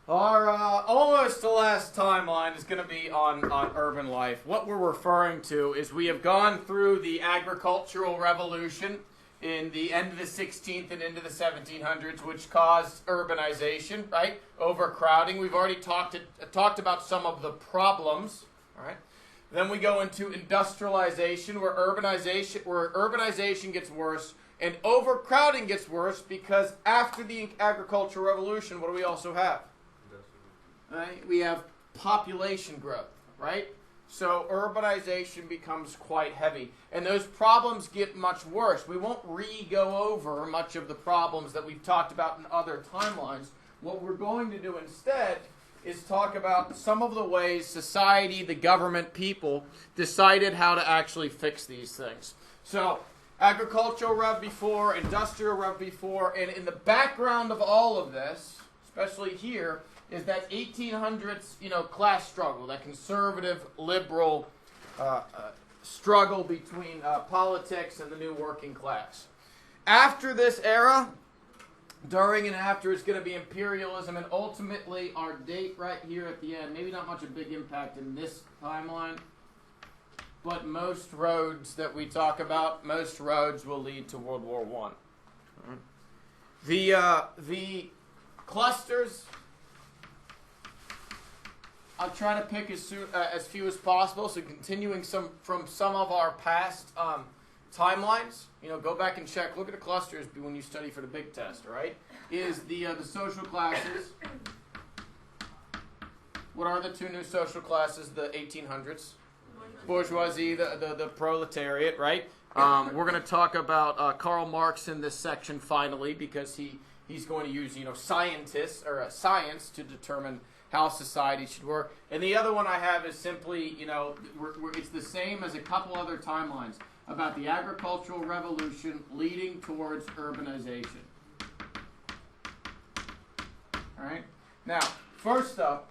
Our almost the last timeline is going to be on urban life. What we're referring to is we have gone through the agricultural revolution in the end of the 16th and into the 1700s, which caused urbanization, right? Overcrowding. We've already talked about some of the problems, all right? Then we go into industrialization, where urbanization gets worse and overcrowding gets worse, because after the agricultural revolution, what do we also have? Right? We have population growth, right? So urbanization becomes quite heavy. And those problems get much worse. We won't go over much of the problems that we've talked about in other timelines. What we're going to do instead is talk about some of the ways society, the government, people decided how to actually fix these things. So agricultural rev before, industrial rev before, and in the background of all of this, especially here, is that 1800s, class struggle, that conservative, liberal struggle between politics and the new working class. After this era, during and after, is going to be imperialism, and ultimately our date right here at the end, maybe not much a big impact in this timeline, but most roads that we talk about, most roads will lead to World War I. The clusters, I'll try to pick as few as possible, so continuing from some of our past timelines. Go back and check. Look at the clusters when you study for the big test, all right? Is the social classes. What are the two new social classes, the 1800s? Bourgeoisie, the proletariat, right? We're going to talk about Karl Marx in this section finally, because he's going to use scientists or science to determine how society should work. And the other one I have is simply, it's the same as a couple other timelines about the agricultural revolution leading towards urbanization. All right? Now, first up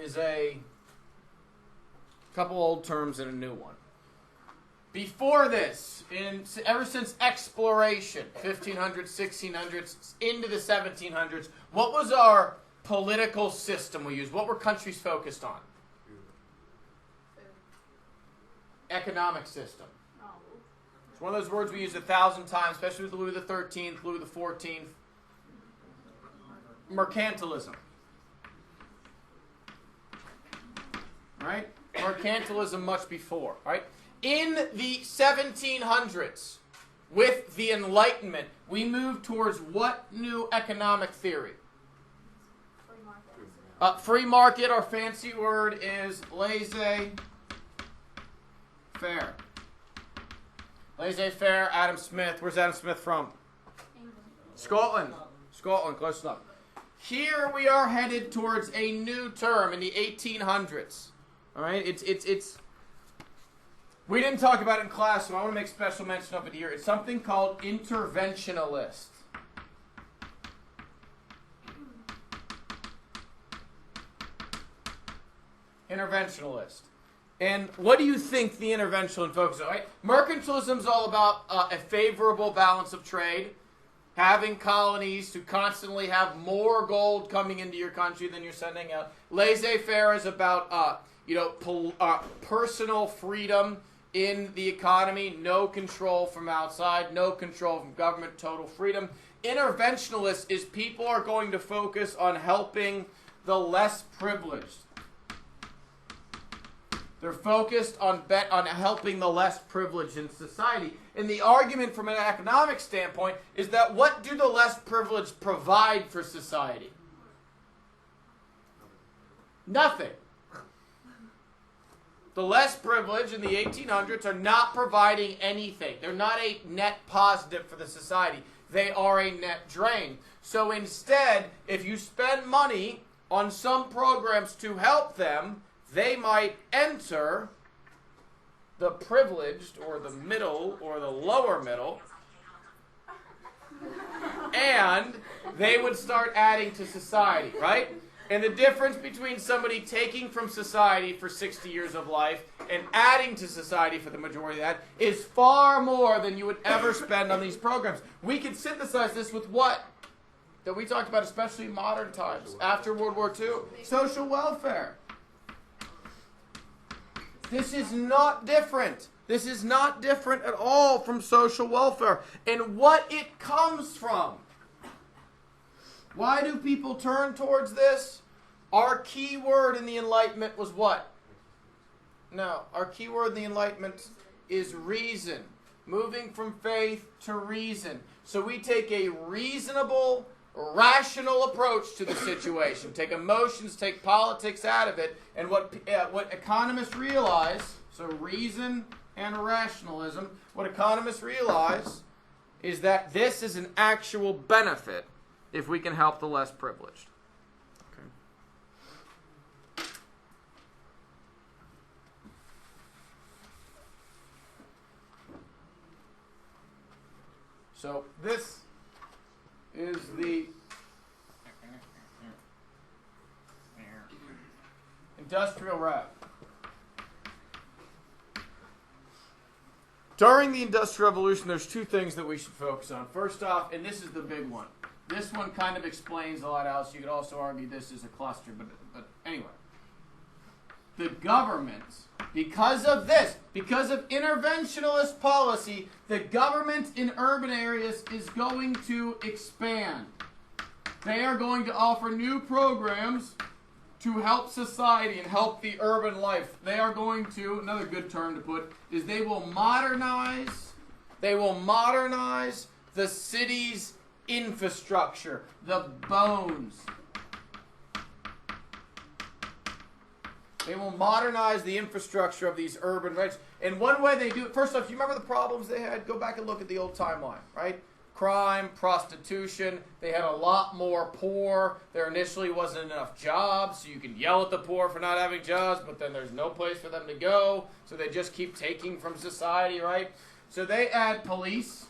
is a couple old terms and a new one. Before this, ever since exploration, 1500s, 1600s, into the 1700s, what was our political system we used? What were countries focused on? Economic system. It's one of those words we use 1,000 times, especially with Louis XIII, Louis XIV. Mercantilism. Right? Mercantilism much before. Right? In the 1700s, with the Enlightenment, we moved towards what new economic theory? Free market, our fancy word is laissez-faire. Laissez-faire, Adam Smith. Where's Adam Smith from? England. Scotland, close enough. Here we are headed towards a new term in the 1800s. All right, it's. We didn't talk about it in class, so I want to make special mention of it here. It's something called interventionalist. Interventionalist. And what do you think the interventionalist focuses on? Right? Mercantilism is all about a favorable balance of trade, having colonies to constantly have more gold coming into your country than you're sending out. Laissez-faire is about personal freedom in the economy, no control from outside, no control from government, total freedom. Interventionalist is people are going to focus on helping the less privileged. They're focused on helping the less privileged in society. And the argument from an economic standpoint is that what do the less privileged provide for society? Nothing. The less privileged in the 1800s are not providing anything. They're not a net positive for the society. They are a net drain. So instead, if you spend money on some programs to help them, they might enter the privileged or the middle or the lower middle, and they would start adding to society, right? And the difference between somebody taking from society for 60 years of life and adding to society for the majority of that is far more than you would ever spend on these programs. We can synthesize this with what? that we talked about, especially in modern times, after World War II? Social welfare. This is not different. This is not different at all from social welfare and what it comes from. Why do people turn towards this? Our key word in the Enlightenment was what? No, our key word in the Enlightenment is reason. Moving from faith to reason. So we take a reasonable, rational approach to the situation. Take emotions, take politics out of it. And what economists realize, so reason and rationalism, what economists realize is that this is an actual benefit if we can help the less privileged. Okay. So this is the Industrial Rev. During the Industrial Revolution, there's two things that we should focus on. First off, and this is the big one. This one kind of explains a lot else. You could also argue this is a cluster, but anyway. The government, because of this, because of interventionist policy, the government in urban areas is going to expand. They are going to offer new programs to help society and help the urban life. They are going to, another good term to put, is they will modernize the city's infrastructure, the bones. They will modernize the infrastructure of these urban rights. And one way they do it, first off, you remember the problems they had? Go back and look at the old timeline, right? Crime, prostitution, they had a lot more poor. There initially wasn't enough jobs, so you can yell at the poor for not having jobs, but then there's no place for them to go, so they just keep taking from society, right? So they add police.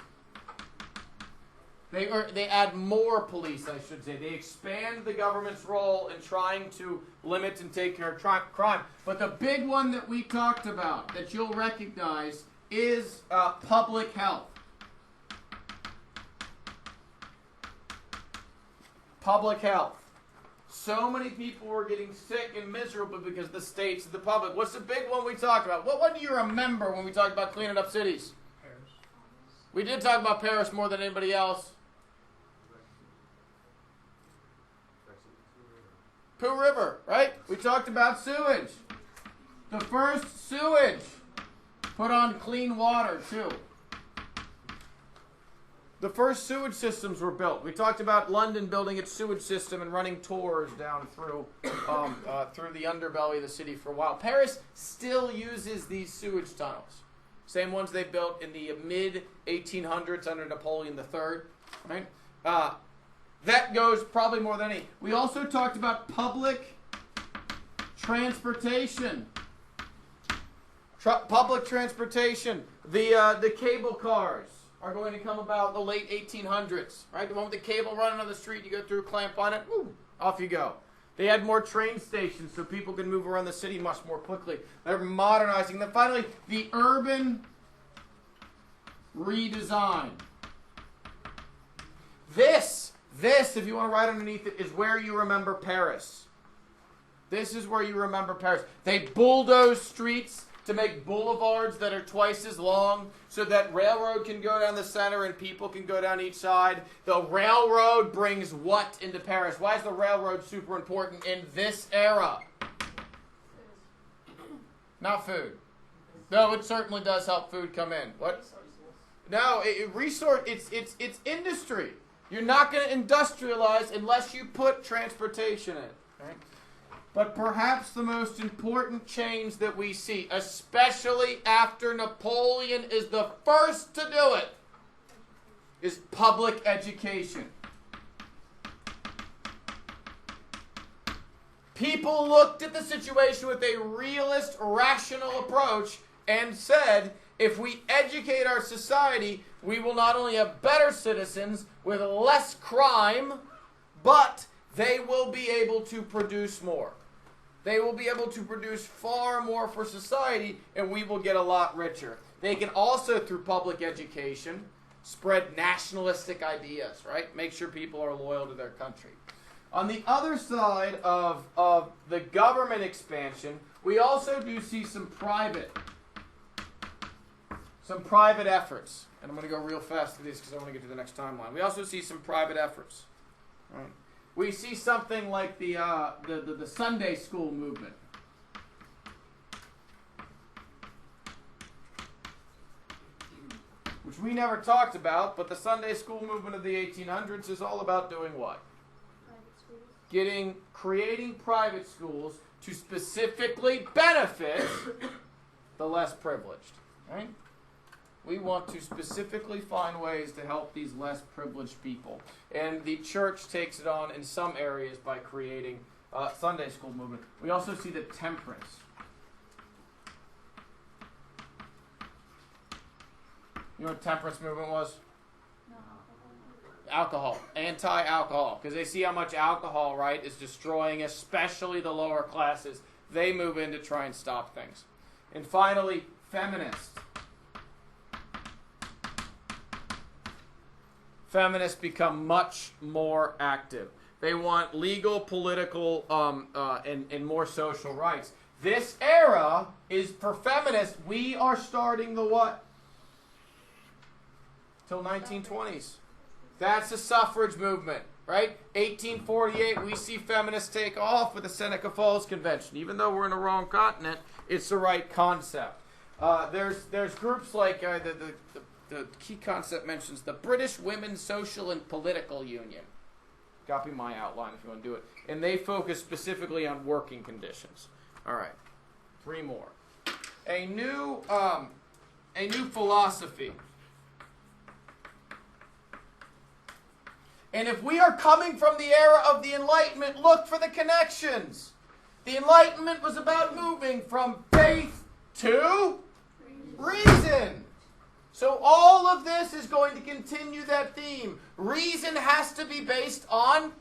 They add more police, I should say. They expand the government's role in trying to limit and take care of crime. But the big one that we talked about, that you'll recognize, is public health. Public health. So many people were getting sick and miserable because of the states of the public. What's the big one we talked about? What one do you remember when we talked about cleaning up cities? Paris. We did talk about Paris more than anybody else. Pooh River, right? We talked about sewage. The first sewage put on clean water, too. The first sewage systems were built. We talked about London building its sewage system and running tours down through the underbelly of the city for a while. Paris still uses these sewage tunnels. Same ones they built in the mid-1800s under Napoleon III, right? That goes probably more than any. We also talked about public transportation. Public transportation. The cable cars are going to come about in the late 1800s, right? The one with the cable running on the street, you go through, clamp on it, woo, off you go. They had more train stations so people could move around the city much more quickly. They're modernizing. Then finally, the urban redesign. This, if you want to write underneath it, is where you remember Paris. This is where you remember Paris. They bulldoze streets to make boulevards that are twice as long so that railroad can go down the center and people can go down each side. The railroad brings what into Paris? Why is the railroad super important in this era? Not food. No, it certainly does help food come in. What? No, it's industry. You're not going to industrialize unless you put transportation in. Right? But perhaps the most important change that we see, especially after Napoleon is the first to do it, is public education. People looked at the situation with a realist, rational approach and said, if we educate our society, we will not only have better citizens with less crime, but they will be able to produce more. They will be able to produce far more for society, and we will get a lot richer. They can also, through public education, spread nationalistic ideas, right? Make sure people are loyal to their country. On the other side of the government expansion, we also do see some private efforts. And I'm going to go real fast through these because I want to get to the next timeline. We also see some private efforts. Right? We see something like the Sunday school movement. Which we never talked about, but the Sunday school movement of the 1800s is all about doing what? Creating private schools to specifically benefit the less privileged. Right? We want to specifically find ways to help these less privileged people. And the church takes it on in some areas by creating Sunday school movement. We also see the temperance. You know what temperance movement was? No. Alcohol. Anti-alcohol. Because they see how much alcohol, right, is destroying especially the lower classes. They move in to try and stop things. And finally, feminists. Feminists become much more active. They want legal, political, and more social rights. This era is, for feminists, we are starting the what? Till 1920s. That's the suffrage movement, right? 1848, we see feminists take off with the Seneca Falls Convention. Even though we're in the wrong continent, it's the right concept. There's groups like the key concept mentions the British Women's Social and Political Union. Copy my outline if you want to do it. And they focus specifically on working conditions. All right, 3 more. A new philosophy. And if we are coming from the era of the Enlightenment, look for the connections. The Enlightenment was about moving from faith to reason. So all of this is going to continue that theme. Reason has to be based on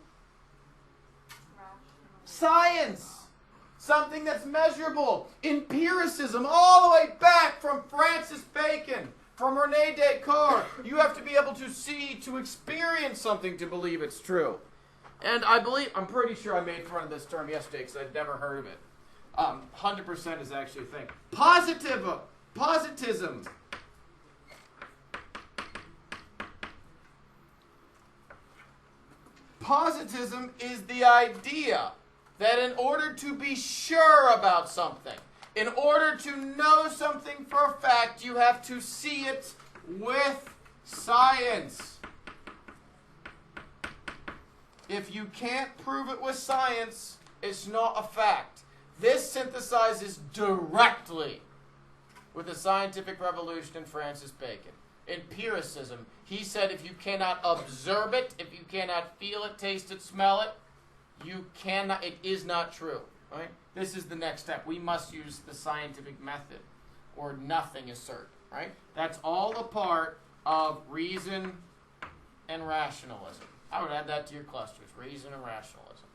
science. Something that's measurable. Empiricism, all the way back from Francis Bacon. From Rene Descartes, you have to be able to see, to experience something to believe it's true. And I'm pretty sure I made fun of this term yesterday because I'd never heard of it. 100% is actually a thing. Positivism. Positivism is the idea that in order to be sure about something, in order to know something for a fact, you have to see it with science. If you can't prove it with science, it's not a fact. This synthesizes directly with the scientific revolution in Francis Bacon. Empiricism. He said if you cannot observe it, if you cannot feel it, taste it, smell it, it is not true. Right? This is the next step. We must use the scientific method, or nothing is certain. Right? That's all a part of reason and rationalism. I would add that to your clusters: reason and rationalism.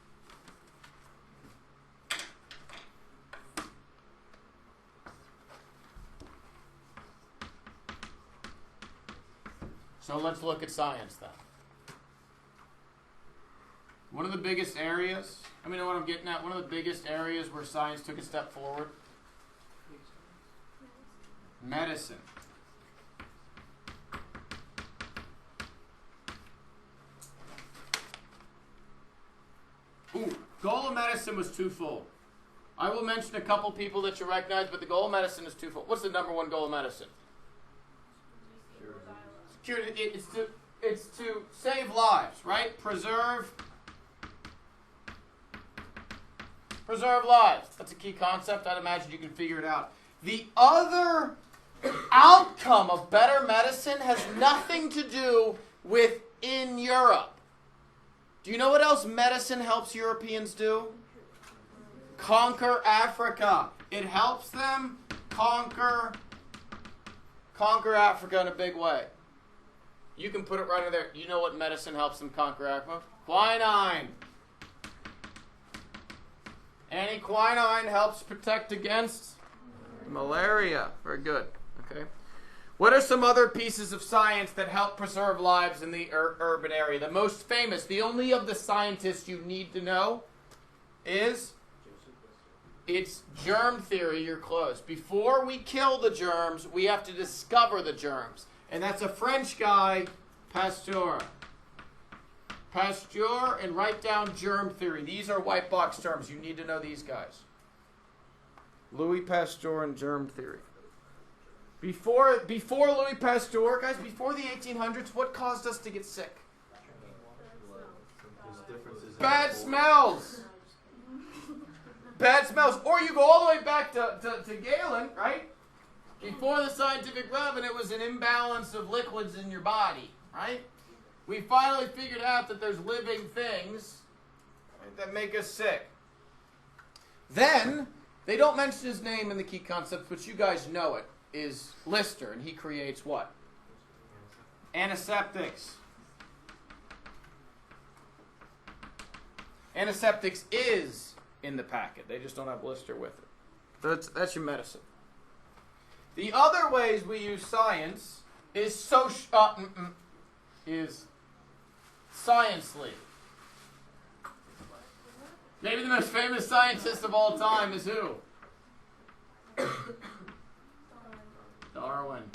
So let's look at science then. One of the biggest areas, what I'm getting at, one of the biggest areas where science took a step forward, medicine. Goal of medicine was twofold. I will mention a couple people that you recognize, but the goal of medicine is twofold. What's the number one goal of medicine? Security. It's to save lives, right? Preserve lives. That's a key concept. I'd imagine you can figure it out. The other outcome of better medicine has nothing to do with in Europe. Do you know what else medicine helps Europeans do? Conquer Africa. It helps them conquer Africa in a big way. You can put it right in there. You know what medicine helps them conquer Africa? Quinine. Quinine helps protect against malaria. Very good. Okay. What are some other pieces of science that help preserve lives in the urban area? The most famous, the only of the scientists you need to know is, it's germ theory. You're close. Before we kill the germs, we have to discover the germs. And that's a French guy, Pasteur. Pasteur, and write down germ theory. These are white box terms. You need to know these guys. Louis Pasteur and germ theory. Before Louis Pasteur, guys, before the 1800s, what caused us to get sick? Bad smells. Bad smells. Or you go all the way back to Galen, right? Before the scientific revolution, it was an imbalance of liquids in your body, right? We finally figured out that there's living things that make us sick. Then, they don't mention his name in the key concepts, but you guys know it, is Lister, and he creates what? Antiseptics. Antiseptics is in the packet. They just don't have Lister with it. So that's your medicine. The other ways we use science is Science League. Maybe the most famous scientist of all time is who? Darwin.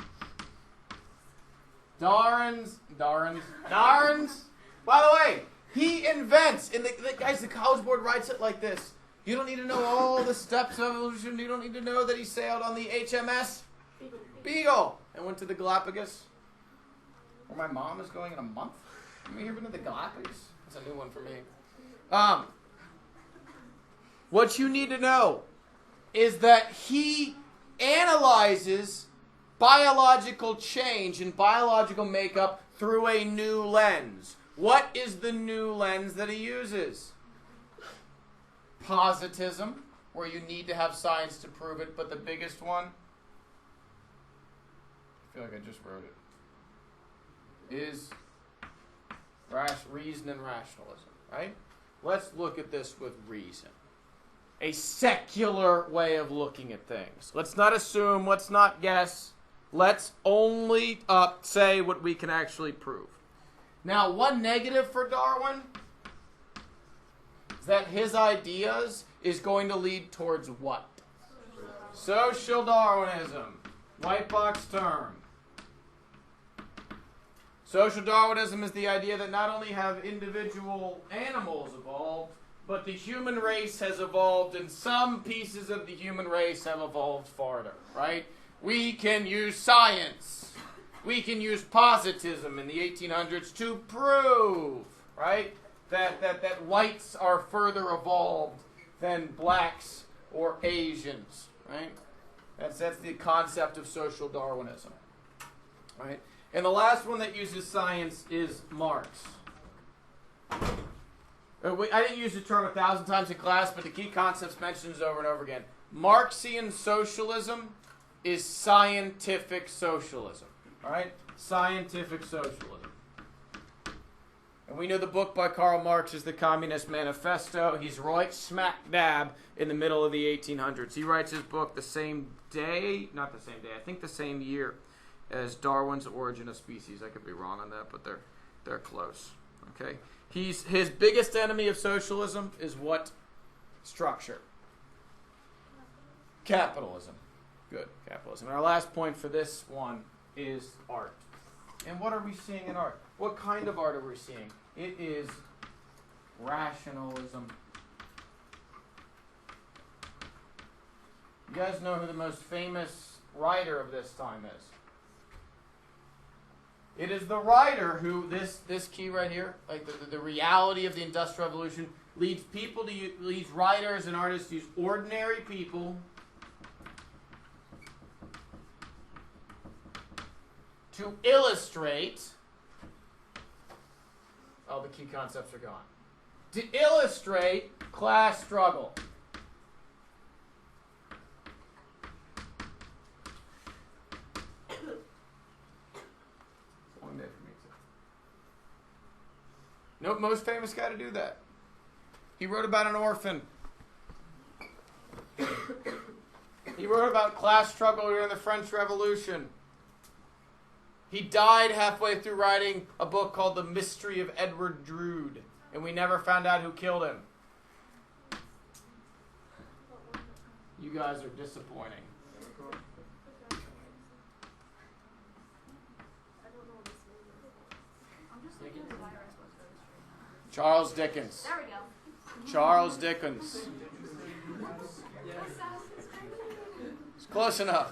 Darwin's. By the way, he invents, and the College Board writes it like this. You don't need to know all the steps of evolution. You don't need to know that he sailed on the HMS Beagle and went to the Galapagos, where my mom is going in a month. Have you ever been to the Galapagos? That's a new one for me. What you need to know is that he analyzes biological change and biological makeup through a new lens. What is the new lens that he uses? Positivism, where you need to have science to prove it, but the biggest one, I feel like I just wrote it, is reason and rationalism, right? Let's look at this with reason. A secular way of looking at things. Let's not assume, let's not guess. Let's only say what we can actually prove. Now, one negative for Darwin is that his ideas is going to lead towards what? Social Darwinism. White box term. Social Darwinism is the idea that not only have individual animals evolved, but the human race has evolved, and some pieces of the human race have evolved farther, right? We can use science. We can use positivism in the 1800s to prove, right, that whites are further evolved than blacks or Asians, right? That's the concept of social Darwinism, right? And the last one that uses science is Marx. I didn't use the term 1,000 times in class, but the key concepts mentioned over and over again. Marxian socialism is scientific socialism. All right? Scientific socialism. And we know the book by Karl Marx is the Communist Manifesto. He's right smack dab in the middle of the 1800s. He writes his book the same day, not the same day, I think the same year as Darwin's Origin of Species. I could be wrong on that, but they're close. Okay? His biggest enemy of socialism is what structure? Capitalism. Good, capitalism. And our last point for this one is art. And what are we seeing in art? What kind of art are we seeing? It is rationalism. You guys know who the most famous writer of this time is? It is the writer who, this key right here, like the reality of the Industrial Revolution, leads writers and artists to use ordinary people to illustrate, the key concepts are gone, to illustrate class struggle. Long day for me too. Nope, most famous guy to do that. He wrote about an orphan. He wrote about class struggle during the French Revolution. He died halfway through writing a book called The Mystery of Edward Drood, and we never found out who killed him. You guys are disappointing. Charles Dickens. There we go. Charles Dickens. It's close enough.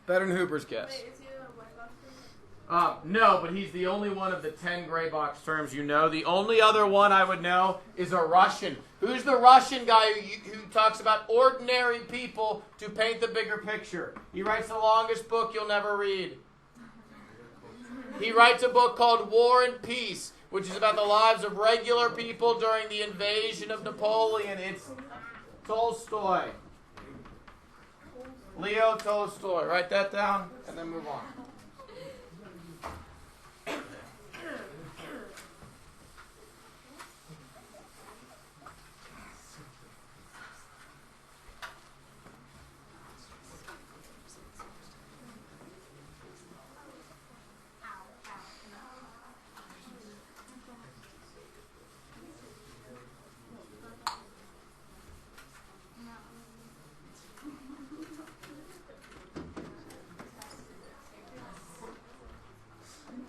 Better than Hooper's guess. Wait, is he a white box term? No, but he's the only one of the 10 gray box terms you know. The only other one I would know is a Russian. Who's the Russian guy who talks about ordinary people to paint the bigger picture? He writes the longest book you'll never read. He writes a book called War and Peace, which is about the lives of regular people during the invasion of Napoleon. It's Tolstoy. Leo Tolstoy. Write that down and then move on.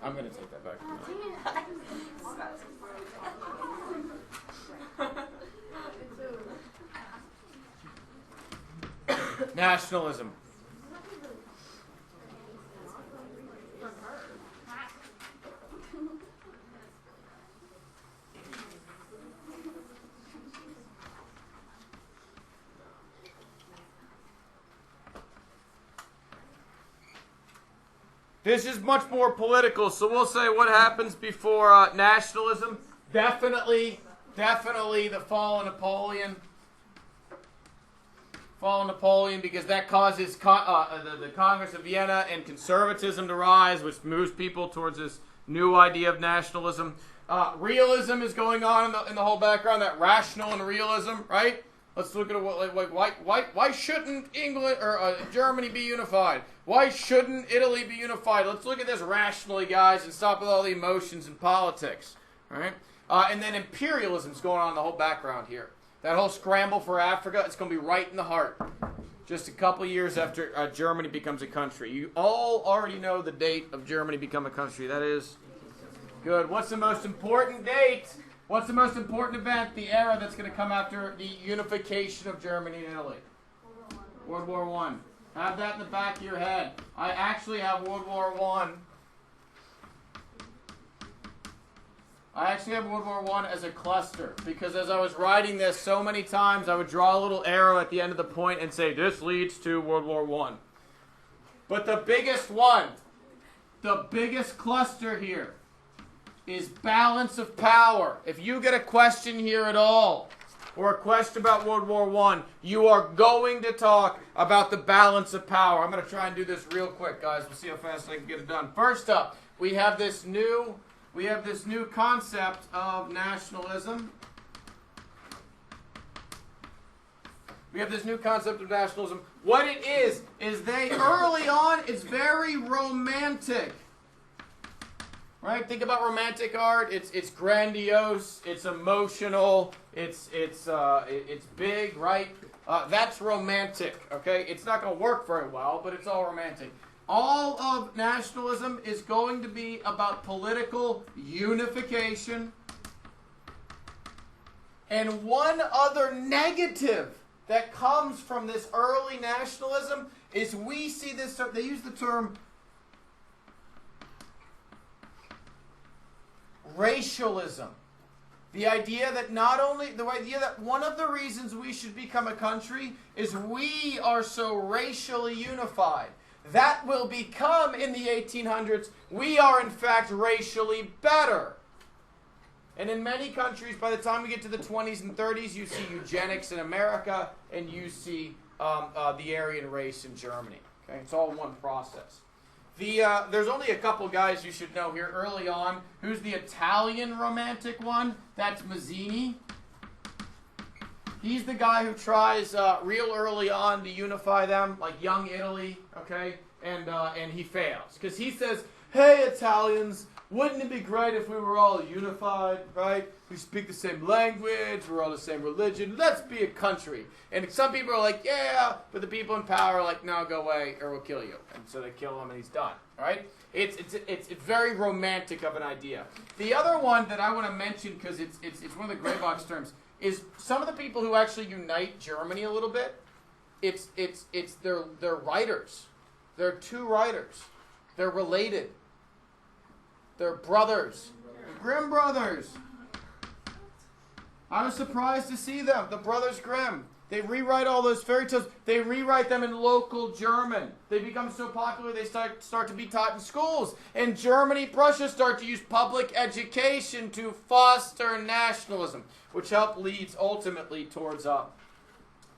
I'm going to take that back. Nationalism. This is much more political, so we'll say what happens before nationalism. Definitely the fall of Napoleon. Fall of Napoleon, because that causes the Congress of Vienna and conservatism to rise, which moves people towards this new idea of nationalism. Realism is going on in the whole background, that rational and realism, right? Let's look at why shouldn't England or Germany be unified? Why shouldn't Italy be unified? Let's look at this rationally, guys, and stop with all the emotions and politics. All right? And then imperialism's going on in the whole background here. That whole scramble for Africa, it's going to be right in the heart. Just a couple years after Germany becomes a country. You all already know the date of Germany become a country. That is good. What's the most important date? What's the most important event, the era that's going to come after the unification of Germany and Italy? World War I. Have that in the back of your head. I actually have World War I. I actually have World War I as a cluster, because as I was writing this so many times, I would draw a little arrow at the end of the point and say, this leads to World War I. But the biggest one, the biggest cluster here, is balance of power. If you get a question here at all, or a question about World War I, you are going to talk about the balance of power. I'm going to try and do this real quick, guys. We'll see how fast I can get it done. First up, we have this new concept of nationalism. We have this new concept of nationalism. What it is they early on, it's very romantic. Right? Think about romantic art. It's grandiose. It's emotional. It's big, right? That's romantic. Okay? It's not going to work very well, but it's all romantic. All of nationalism is going to be about political unification. And one other negative that comes from this early nationalism is we see this. They use the term racialism. The idea that one of the reasons we should become a country is we are so racially unified. That will become, in the 1800s, we are in fact racially better. And in many countries, by the time we get to the 20s and 30s, you see eugenics in America, and you see the Aryan race in Germany. Okay? It's all one process. There's only a couple guys you should know here early on. Who's the Italian romantic one? That's Mazzini. He's the guy who tries real early on to unify them, like young Italy, okay? and he fails because he says, "Hey, Italians, wouldn't it be great if we were all unified, right? We speak the same language, we're all the same religion. Let's be a country." And some people are like, "Yeah," but the people in power are like, "No, go away, or we'll kill you." And so they kill him, and he's done. Right? It's very romantic of an idea. The other one that I want to mention because it's one of the gray box terms is some of the people who actually unite Germany a little bit. They're writers. They're two writers. They're related. They're brothers. The Grimm brothers. I was surprised to see them. The Brothers Grimm. They rewrite all those fairy tales. They rewrite them in local German. They become so popular they start to be taught in schools. And Germany, Prussia start to use public education to foster nationalism, which leads ultimately towards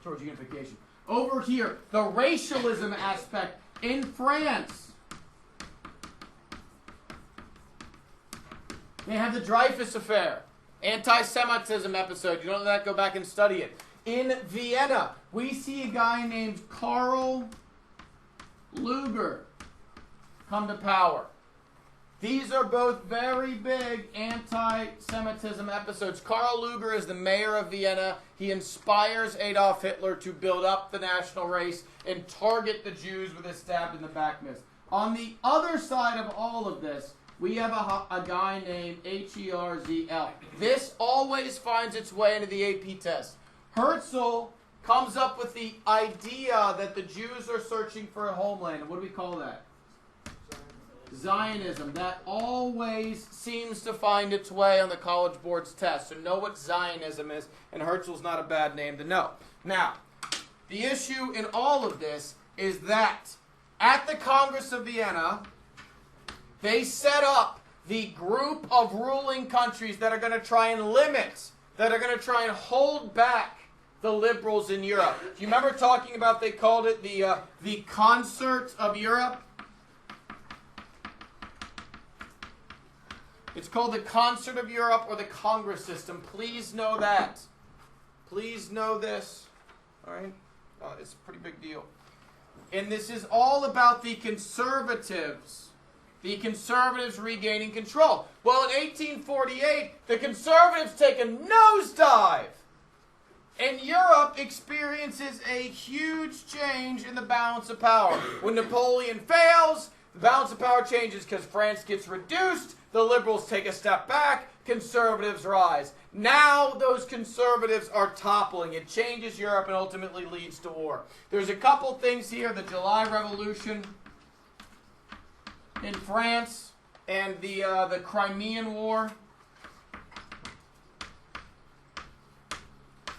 unification. Over here, the racialism aspect in France. They have the Dreyfus Affair, anti-Semitism episode. You don't know that? Go back and study it. In Vienna, we see a guy named Karl Lueger come to power. These are both very big anti-Semitism episodes. Karl Lueger is the mayor of Vienna. He inspires Adolf Hitler to build up the national race and target the Jews with a stab in the back miss. On the other side of all of this, we have a guy named Herzl. This always finds its way into the AP test. Herzl comes up with the idea that the Jews are searching for a homeland. And what do we call that? Zionism. That always seems to find its way on the College Board's test. So know what Zionism is, and Herzl's not a bad name to know. Now, the issue in all of this is that at the Congress of Vienna, they set up the group of ruling countries that are going to try and limit, that are going to try and hold back the liberals in Europe. Do you remember talking about, they called it the Concert of Europe? It's called the Concert of Europe or the Congress system. Please know that. Please know this. All right? It's a pretty big deal. And this is all about the conservatives. The conservatives regaining control. Well, in 1848, the conservatives take a nosedive. And Europe experiences a huge change in the balance of power. When Napoleon fails, the balance of power changes because France gets reduced, the liberals take a step back, conservatives rise. Now those conservatives are toppling. It changes Europe and ultimately leads to war. There's a couple things here. The July Revolution in France and the Crimean War.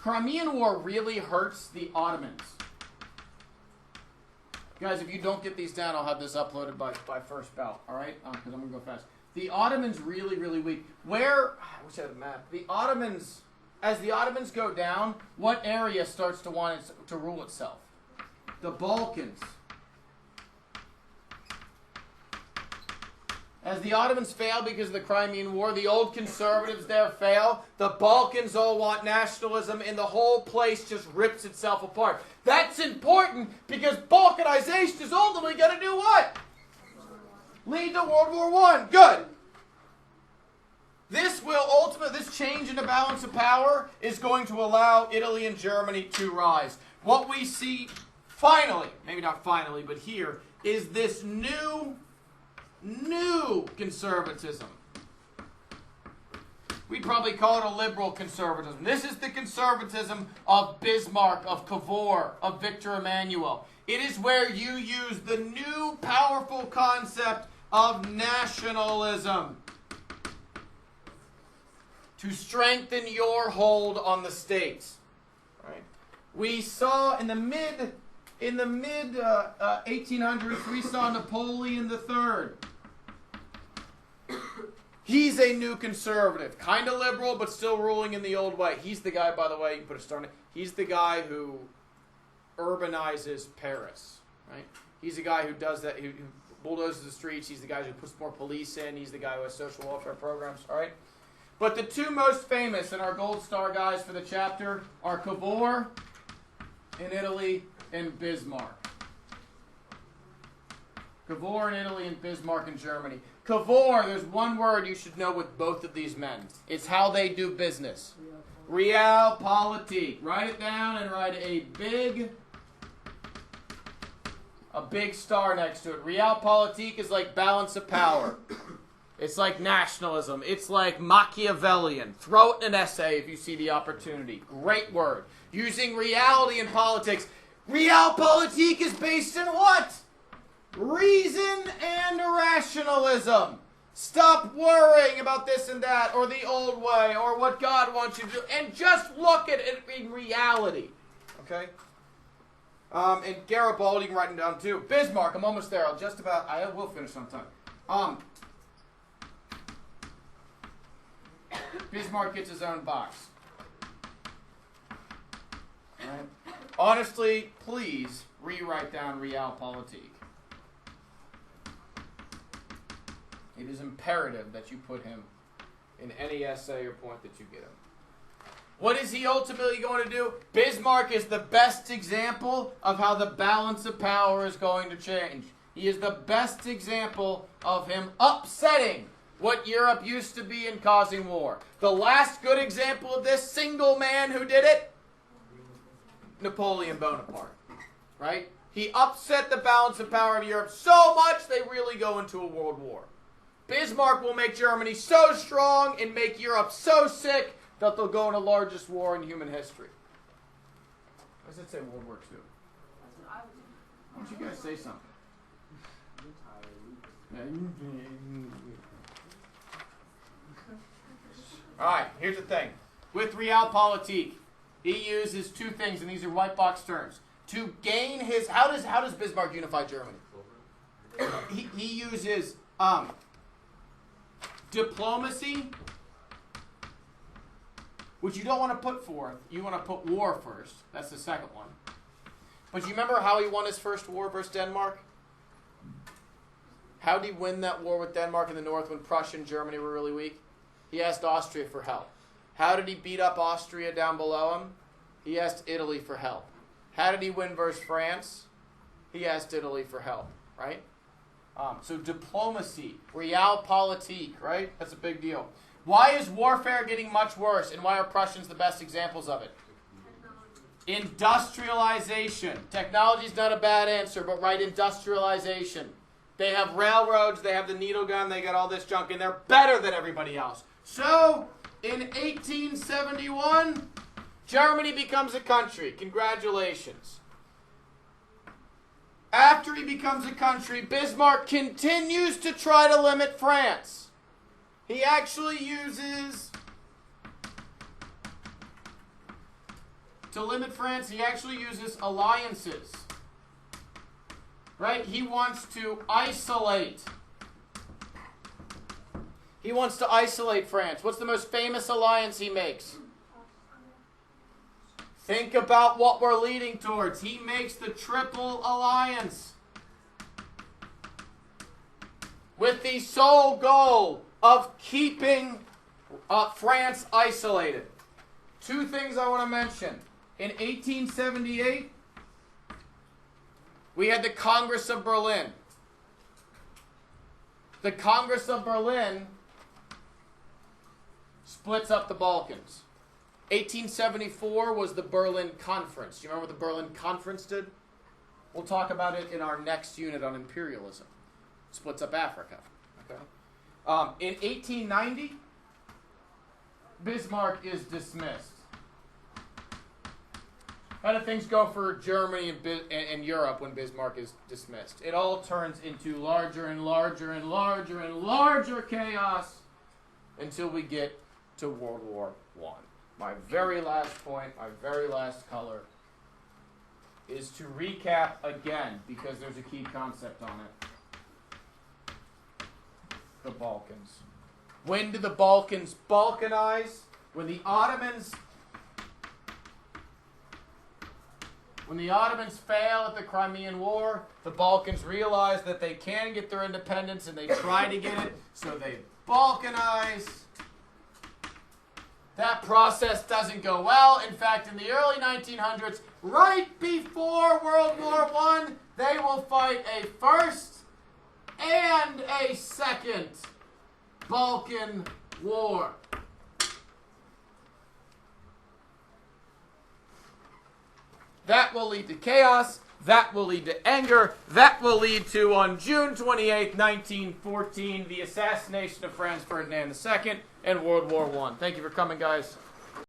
Crimean War really hurts the Ottomans. Guys, if you don't get these down, I'll have this uploaded by first bout, all right? Because I'm going to go fast. The Ottomans really, really weak. I wish I had a map. As the Ottomans go down, what area starts to want to rule itself? The Balkans. As the Ottomans fail because of the Crimean War, the old conservatives there fail, the Balkans all want nationalism, and the whole place just rips itself apart. That's important because Balkanization is ultimately going to do what? Lead to World War I. Good. This change in the balance of power is going to allow Italy and Germany to rise. What we see finally, maybe not finally, but here, is this new conservatism. We'd probably call it a liberal conservatism. This is the conservatism of Bismarck, of Cavour, of Victor Emmanuel. It is where you use the new powerful concept of nationalism to strengthen your hold on the states. Right? We saw in the mid 1800s, we saw Napoleon III. He's a new conservative, kind of liberal, but still ruling in the old way. He's the guy, by the way, you put a star on it. He's the guy who urbanizes Paris, right? He's the guy who does that, who bulldozes the streets. He's the guy who puts more police in. He's the guy who has social welfare programs, all right? But the two most famous and our gold star guys for the chapter are Cavour in Italy and Bismarck. Cavour in Italy and Bismarck in Germany. Cavour, there's one word you should know with both of these men. It's how they do business. Realpolitik. Write it down and write a big star next to it. Realpolitik is like balance of power. It's like nationalism. It's like Machiavellian. Throw it in an essay if you see the opportunity. Great word. Using reality in politics. Realpolitik is based in what? Reason and rationalism. Stop worrying about this and that, or the old way, or what God wants you to do, and just look at it in reality. Okay? And Garibaldi, you can write them down too. Bismarck, I'm almost there. I will finish sometime. Bismarck gets his own box. Right? Honestly, please rewrite down Realpolitik. It is imperative that you put him in any essay or point that you get him. What is he ultimately going to do? Bismarck is the best example of how the balance of power is going to change. He is the best example of him upsetting what Europe used to be and causing war. The last good example of this single man who did it? Napoleon Bonaparte. Right? He upset the balance of power of Europe so much they really go into a world war. Bismarck will make Germany so strong and make Europe so sick that they'll go in the largest war in human history. What does it say, World War II? Why don't you guys say something? Alright, here's the thing. With Realpolitik, he uses two things, and these are white box terms. To gain his... How does Bismarck unify Germany? He uses... diplomacy, which you don't want to put forth. You want to put war first. That's the second one. But you remember how he won his first war versus Denmark? How did he win that war with Denmark in the north when Prussia and Germany were really weak? He asked Austria for help. How did he beat up Austria down below him? He asked Italy for help. How did he win versus France? He asked Italy for help, right? So diplomacy, realpolitik, right? That's a big deal. Why is warfare getting much worse, and why are Prussians the best examples of it? Industrialization. Technology is not a bad answer, but right, industrialization. They have railroads, they have the needle gun, they got all this junk, and they're better than everybody else. So, in 1871, Germany becomes a country. Congratulations. After he becomes a country, Bismarck continues to try to limit France. He actually uses... To limit France, he actually uses alliances. Right? He wants to isolate. He wants to isolate France. What's the most famous alliance he makes? Think about what we're leading towards. He makes the Triple Alliance with the sole goal of keeping France isolated. Two things I want to mention. In 1878, we had the Congress of Berlin. The Congress of Berlin splits up the Balkans. 1874 was the Berlin Conference. Do you remember what the Berlin Conference did? We'll talk about it in our next unit on imperialism. Splits up Africa. Okay. In 1890, Bismarck is dismissed. How do things go for Germany and Europe when Bismarck is dismissed? It all turns into larger and larger and larger and larger chaos until we get to World War I. My very last point, my very last color, is to recap again, because there's a key concept on it. The Balkans. When did the Balkans balkanize? When the Ottomans fail at the Crimean War, the Balkans realize that they can get their independence, and they try to get it, so they balkanize. That process doesn't go well. In fact, in the early 1900s, right before World War I, they will fight a first and a second Balkan War. That will lead to chaos. That will lead to anger. That will lead to, on June 28, 1914, the assassination of Franz Ferdinand II and World War I. Thank you for coming, guys.